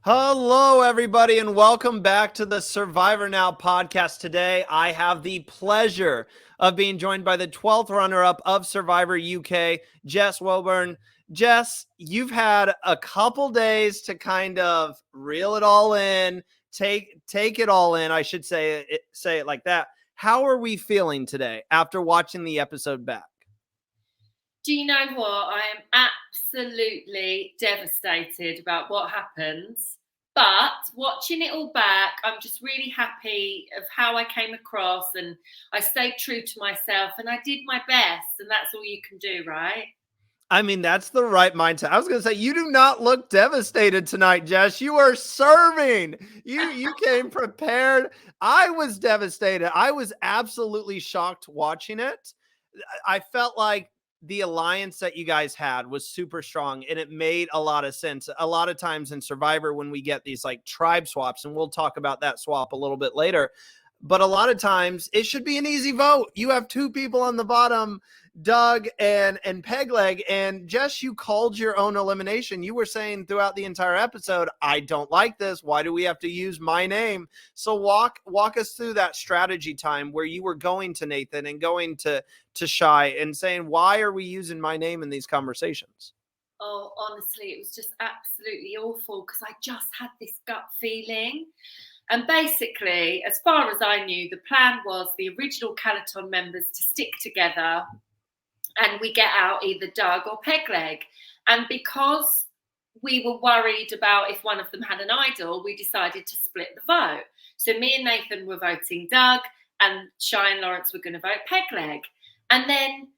Hello, everybody, and welcome back to the Survivor Now podcast. Today, I have the pleasure of being joined by the 12th runner-up of Survivor UK, Jess Woburn. Jess, you've had a couple days to kind of reel it all in, take it all in. I should say it like that. How are we feeling today after watching the episode back? Do you know what? I am absolutely devastated about what happens. But watching it all back, I'm just really happy of how I came across, and I stayed true to myself and I did my best, and that's all you can do, right? I mean, that's the right mindset. I was going to say, you do not look devastated tonight, Jess. You are serving. You came prepared. I was devastated. I was absolutely shocked watching it. I felt like the alliance that you guys had was super strong, and it made a lot of sense. A lot of times in Survivor, when we get these like tribe swaps, and we'll talk about that swap a little bit later, but a lot of times it should be an easy vote. You have two people on the bottom, Doug and Pegleg, and Jess, you called your own elimination. You were saying throughout the entire episode, I don't like this. Why do we have to use my name? So walk us through that strategy time where you were going to Nathan and going to Shy and saying, why are we using my name in these conversations? Oh, honestly, it was just absolutely awful because I just had this gut feeling. And basically, as far as I knew, the plan was the original Calaton members to stick together and we get out either Doug or Pegleg. And because we were worried about if one of them had an idol, we decided to split the vote. So me and Nathan were voting Doug, and Shy and Lawrence were going to vote Pegleg. And then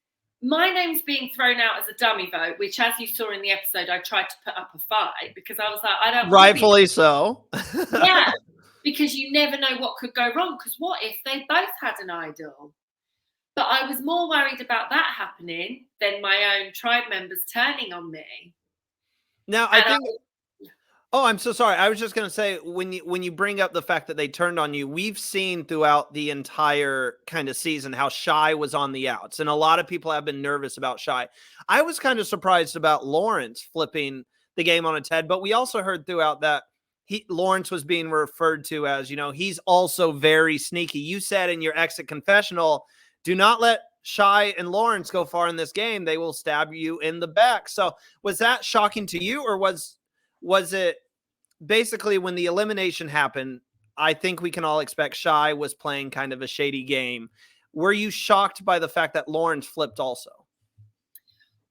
my name's being thrown out as a dummy vote, which, as you saw in the episode, I tried to put up a fight because I was like, I don't Rightfully so. Yeah, because you never know what could go wrong. Because what if they both had an idol? But I was more worried about that happening than my own tribe members turning on me. Now, I think Oh, I'm so sorry. I was just going to say, when you bring up the fact that they turned on you, we've seen throughout the entire kind of season how Shy was on the outs, and a lot of people have been nervous about Shy. I was kind of surprised about Lawrence flipping the game on its head, but we also heard throughout that Lawrence was being referred to as, he's also very sneaky. You said in your exit confessional, do not let Shy and Lawrence go far in this game. They will stab you in the back. So was that shocking to you, or was it basically when the elimination happened? I think we can all expect Shy was playing kind of a shady game. Were you shocked by the fact that Lawrence flipped also?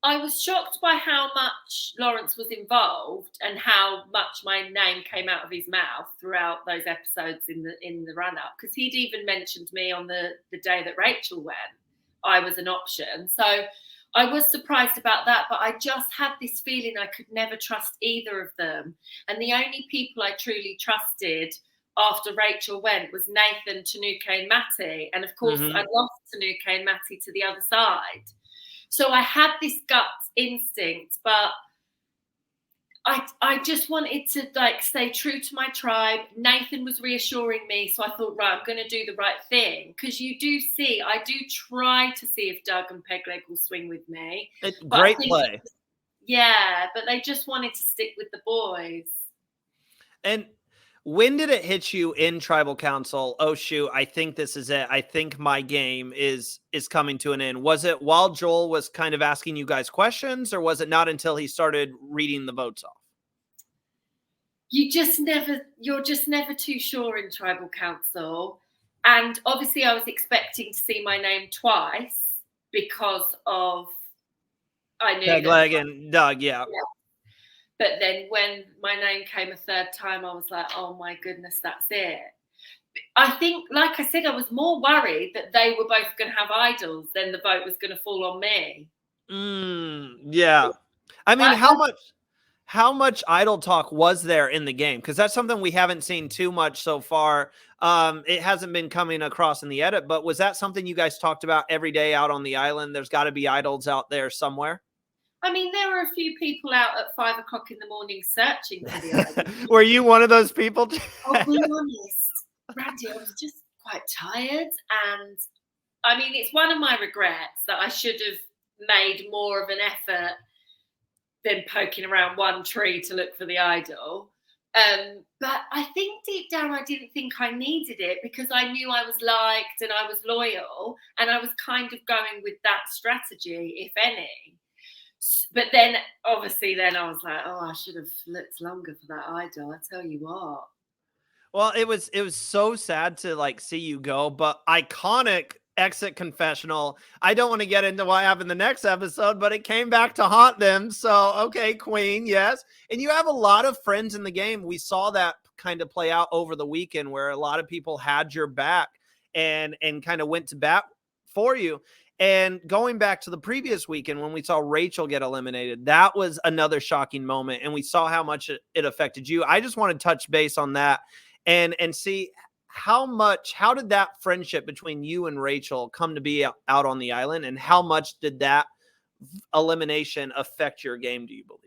I was shocked by how much Lawrence was involved and how much my name came out of his mouth throughout those episodes in the run up, because he'd even mentioned me on the day that Rachel went. I was an option. So I was surprised about that, but I just had this feeling I could never trust either of them. And the only people I truly trusted after Rachel went was Nathan, Tanuka, and Matty. And of course, I lost Tanuka and Matty to the other side. So I had this gut instinct, but I just wanted to stay true to my tribe. Nathan was reassuring me, so I thought, right, I'm going to do the right thing. Because I do try to see if Doug and Pegleg will swing with me. Great play. Yeah, but they just wanted to stick with the boys. And when did it hit you in Tribal Council? Oh shoot, I think this is it. I think my game is coming to an end. Was it while Joel was kind of asking you guys questions, or was it not until he started reading the votes off? You're just never too sure in Tribal Council. And obviously I was expecting to see my name twice because of I knew Pegleg and Doug, yeah. But then when my name came a third time, I was like, oh my goodness, that's it. I think, like I said, I was more worried that they were both going to have idols than the vote was going to fall on me. Yeah. I mean, how much idol talk was there in the game? Because that's something we haven't seen too much so far. It hasn't been coming across in the edit, but was that something you guys talked about every day out on the island? There's got to be idols out there somewhere. I mean, there were a few people out at 5 o'clock in the morning searching for the idol. Were you one of those people? I'll be honest, Randy, I was just quite tired. And I mean, it's one of my regrets that I should have made more of an effort than poking around one tree to look for the idol. But I think deep down, I didn't think I needed it because I knew I was liked and I was loyal, and I was kind of going with that strategy, if any. But then, obviously, then I was like, oh, I should have looked longer for that idol. I tell you what. Well, it was so sad to like see you go, but iconic exit confessional. I don't want to get into what happened the next episode, but it came back to haunt them. So, okay, Queen, yes. And you have a lot of friends in the game. We saw that kind of play out over the weekend where a lot of people had your back and kind of went to bat for you. And going back to the previous weekend when we saw Rachel get eliminated, that was another shocking moment. And we saw how much it affected you. I just want to touch base on that and see how did that friendship between you and Rachel come to be out on the island, and how much did that elimination affect your game, do you believe?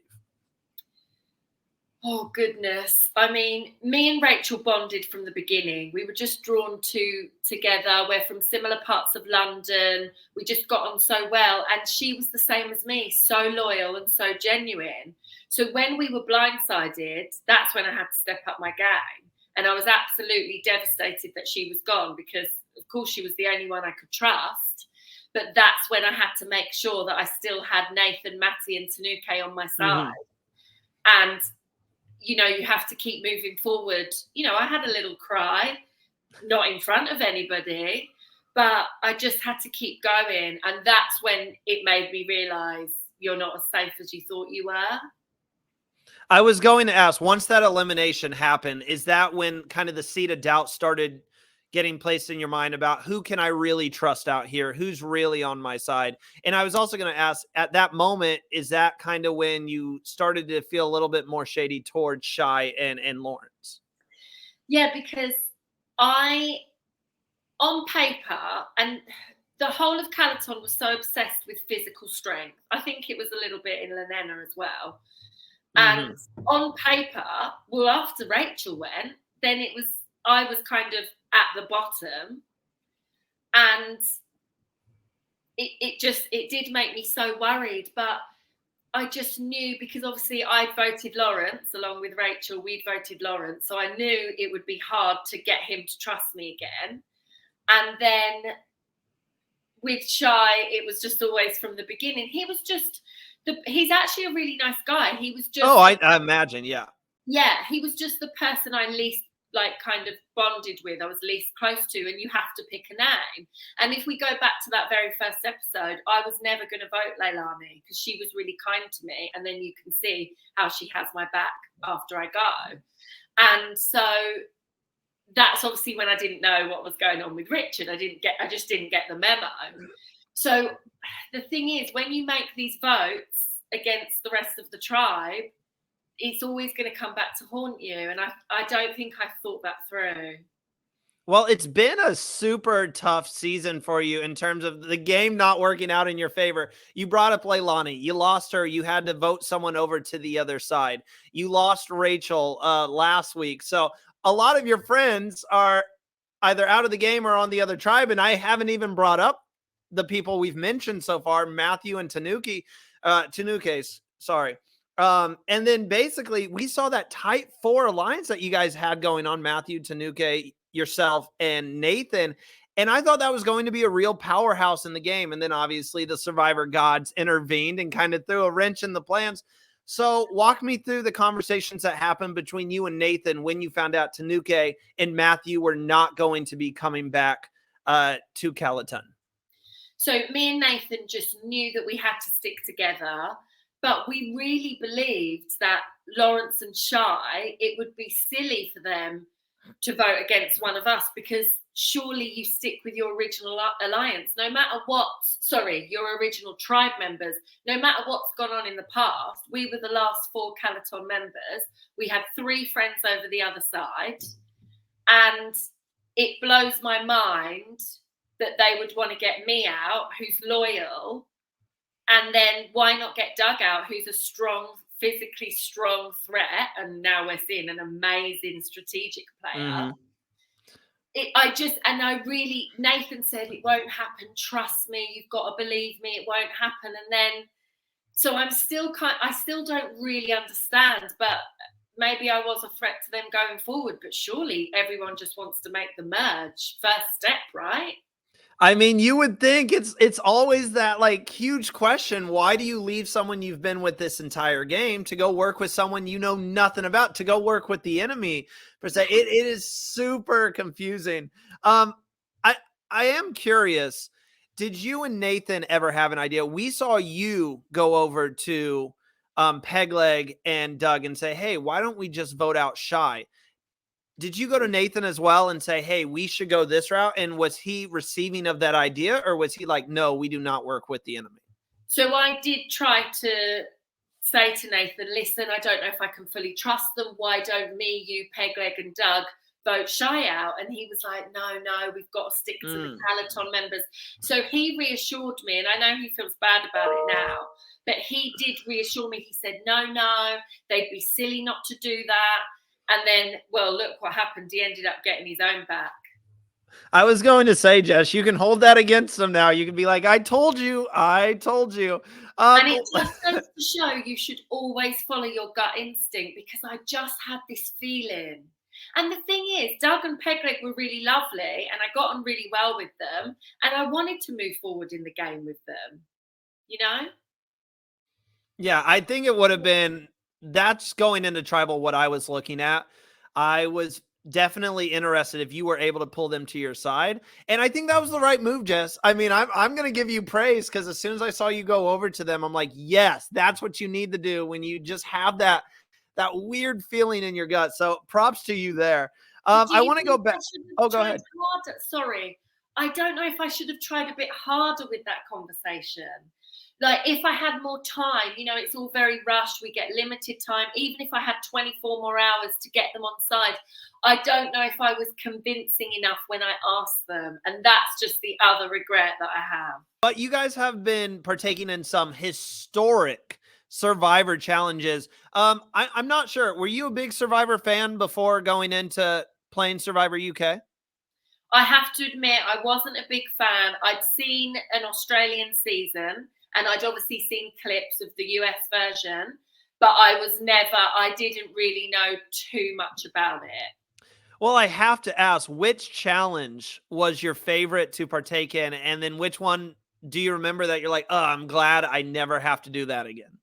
Oh, goodness. I mean, me and Rachel bonded from the beginning. We were just drawn together. We're from similar parts of London. We just got on so well. And she was the same as me, so loyal and so genuine. So when we were blindsided, that's when I had to step up my game. And I was absolutely devastated that she was gone because, of course, she was the only one I could trust. But that's when I had to make sure that I still had Nathan, Matty and Tanuke on my side. Mm-hmm. And you know, you have to keep moving forward. You know, I had a little cry, not in front of anybody, but I just had to keep going. And that's when it made me realize you're not as safe as you thought you were. I was going to ask, once that elimination happened, is that when kind of the seed of doubt started getting placed in your mind about who can I really trust out here? Who's really on my side? And I was also going to ask, at that moment, is that kind of when you started to feel a little bit more shady towards Shy and Lawrence? Yeah, because on paper, and the whole of Calaton was so obsessed with physical strength. I think it was a little bit in Lenena as well. And on paper, well, after Rachel went, then I was kind of at the bottom, and it did make me so worried. But I just knew, because obviously I'd voted Lawrence along with Rachel, we'd voted Lawrence, so I knew it would be hard to get him to trust me again. And then with Shy, it was just always from the beginning. He was just he's actually a really nice guy. He was just I imagine, yeah. Yeah, he was just the person I least kind of bonded with, I was least close to, and you have to pick a name. And if we go back to that very first episode, I was never going to vote Leilani because she was really kind to me, and then you can see how she has my back after I go. And so that's obviously when I didn't know what was going on with Richard. I just didn't get the memo. So the thing is, when you make these votes against the rest of the tribe, it's always going to come back to haunt you. And I don't think I thought that through. Well, it's been a super tough season for you in terms of the game not working out in your favor. You brought up Leilani. You lost her. You had to vote someone over to the other side. You lost Rachel last week. So a lot of your friends are either out of the game or on the other tribe. And I haven't even brought up the people we've mentioned so far, Matthew and Tanuke, sorry. And then basically we saw that tight 4 alliance that you guys had going on, Matthew, Tanuke, yourself, and Nathan. And I thought that was going to be a real powerhouse in the game. And then obviously the Survivor gods intervened and kind of threw a wrench in the plans. So walk me through the conversations that happened between you and Nathan when you found out Tanuke and Matthew were not going to be coming back to Calaton. So me and Nathan just knew that we had to stick together. But we really believed that Lawrence and Shy, it would be silly for them to vote against one of us, because surely you stick with your original alliance, no matter what, your original tribe members, no matter what's gone on in the past. We were the last 4 Calaton members. We had 3 friends over the other side. And it blows my mind that they would want to get me out, who's loyal. And then why not get Doug out, who's a physically strong threat? And now we're seeing an amazing strategic player. Nathan said, it won't happen. Trust me. You've got to believe me. It won't happen. And then, so I still don't really understand. But maybe I was a threat to them going forward, but surely everyone just wants to make the merge. First step, right? I mean, you would think it's always that like huge question. Why do you leave someone you've been with this entire game to go work with someone you know nothing about, to go work with the enemy per se? It is super confusing. Um, I I am curious. Did you and Nathan ever have an idea? We saw you go over to Pegleg and Doug and say, "Hey, why don't we just vote out Shy?" Did you go to Nathan as well and say, "Hey, we should go this route"? And was he receiving of that idea, or was he like, "No, we do not work with the enemy"? So I did try to say to Nathan, listen, I don't know if I can fully trust them. Why don't me, you, Pegleg, and Doug vote Shy out? And he was like, no, we've got to stick to the Peloton members. So he reassured me, and I know he feels bad about it now, but he did reassure me. He said, no, they'd be silly not to do that. And then, well, look what happened. He ended up getting his own back. I was going to say, Jess, you can hold that against him now. You can be like, I told you. And it just goes to show you should always follow your gut instinct, because I just had this feeling. And the thing is, Doug and Pegleg were really lovely and I got on really well with them. And I wanted to move forward in the game with them, you know? Yeah, I think it would have been, that's going into tribal what I was looking at. I was definitely interested if you were able to pull them to your side. And I think that was the right move, Jess. I mean, I'm going to give you praise, because as soon as I saw you go over to them, I'm like, yes, that's what you need to do when you just have that weird feeling in your gut. So props to you there. I want to go back. Oh, go ahead. Sorry. I don't know if I should have tried a bit harder with that conversation. Like, if I had more time, you know, it's all very rushed. We get limited time. Even if I had 24 more hours to get them on side, I don't know if I was convincing enough when I asked them. And that's just the other regret that I have. But you guys have been partaking in some historic Survivor challenges. I'm not sure. Were you a big Survivor fan before going into playing Survivor UK? I have to admit, I wasn't a big fan. I'd seen an Australian season, and I'd obviously seen clips of the US version, but I didn't really know too much about it. Well, I have to ask, which challenge was your favorite to partake in? And then which one do you remember that you're like, oh, I'm glad I never have to do that again?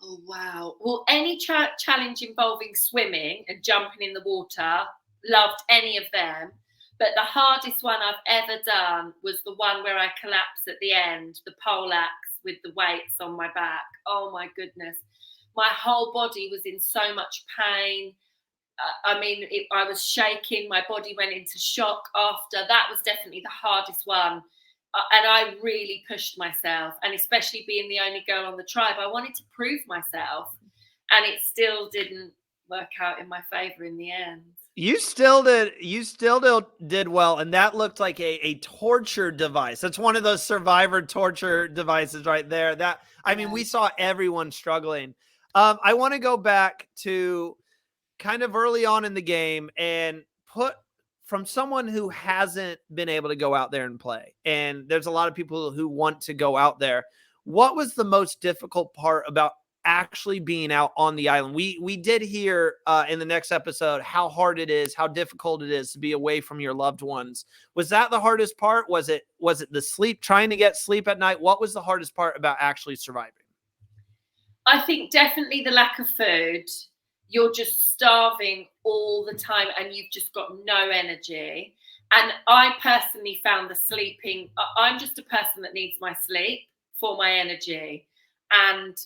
Oh, wow. Well, any challenge involving swimming and jumping in the water, loved any of them. But the hardest one I've ever done was the one where I collapsed at the end, the pole axe with the weights on my back. Oh my goodness. My whole body was in so much pain. I was shaking. My body went into shock after. That was definitely the hardest one. And I really pushed myself. And especially being the only girl on the tribe, I wanted to prove myself. And it still didn't work out in my favor in the end. You still did well, and that looked like a torture device. That's one of those Survivor torture devices right there. That, I mean, we saw everyone struggling. I want to go back to kind of early on in the game and put from someone who hasn't been able to go out there and play. And there's a lot of people who want to go out there. What was the most difficult part about actually being out on the island? We did hear in the next episode how hard it is, how difficult it is to be away from your loved ones. Was that the hardest part? Was it the sleep, trying to get sleep at night? What was the hardest part about actually surviving? I think definitely the lack of food. You're just starving all the time and you've just got no energy. And I personally found the sleeping, I'm just a person that needs my sleep for my energy. And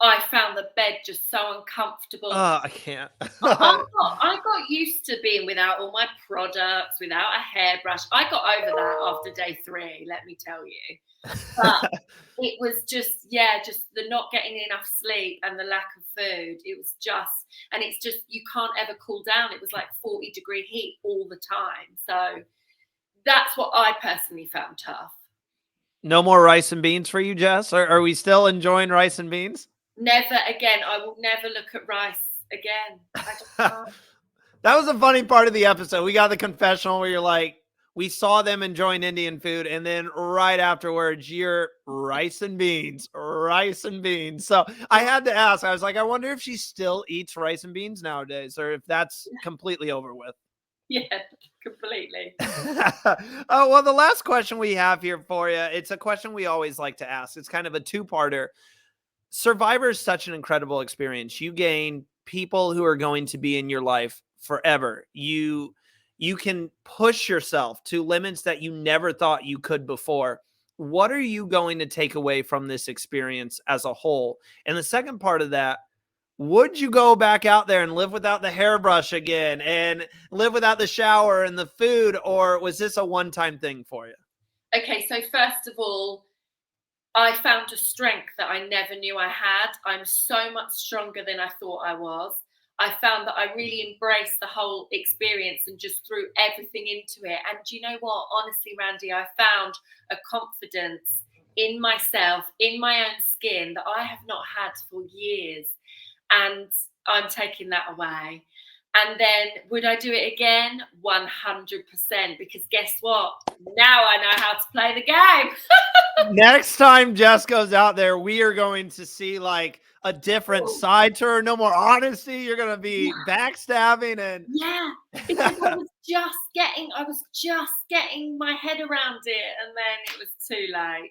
I found the bed just so uncomfortable. Oh, I can't. I got used to being without all my products, without a hairbrush. I got over that after day 3, let me tell you. But it was just the not getting enough sleep and the lack of food. It was just, and it's just, you can't ever cool down. It was like 40-degree heat all the time. So that's what I personally found tough. No more rice and beans for you, Jess? Are we still enjoying rice and beans? Never again. I will never look at rice again. I just can't. That was a funny part of the episode. We got the confessional where you're like, we saw them enjoying Indian food, and then right afterwards, you're rice and beans, rice and beans. So I had to ask. I was like, I wonder if she still eats rice and beans nowadays, or if that's completely over with. Yeah, completely. Oh, well, the last question we have here for you, it's a question we always like to ask. It's kind of a two-parter. Survivor is such an incredible experience. You gain people who are going to be in your life forever. You can push yourself to limits that you never thought you could before. What are you going to take away from this experience as a whole? And the second part of that, would you go back out there and live without the hairbrush again and live without the shower and the food, or was this a one-time thing for you? Okay, so first of all, I found a strength that I never knew I had. I'm so much stronger than I thought I was. I found that I really embraced the whole experience and just threw everything into it. And do you know what? Honestly, Randy, I found a confidence in myself, in my own skin that I have not had for years. And I'm taking that away. And then would I do it again? 100%. Because guess what? Now I know how to play the game. Next time Jess goes out there, we are going to see like a different side to her. No more honesty. You're going to be backstabbing and Yeah, because I was just getting my head around it, and then it was too late.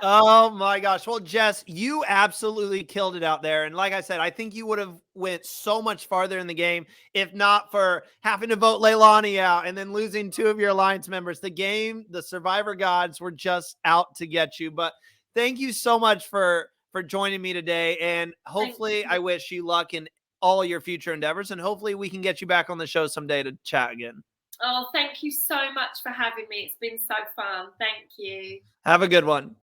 oh my gosh. Well, Jess, you absolutely killed it out there. And like I said, I think you would have went so much farther in the game if not for having to vote Leilani out and then losing two of your alliance members. The game, the Survivor gods were just out to get you. But thank you so much for joining me today. And hopefully I wish you luck in all your future endeavors. And hopefully we can get you back on the show someday to chat again. Oh, thank you so much for having me. It's been so fun. Thank you. Have a good one.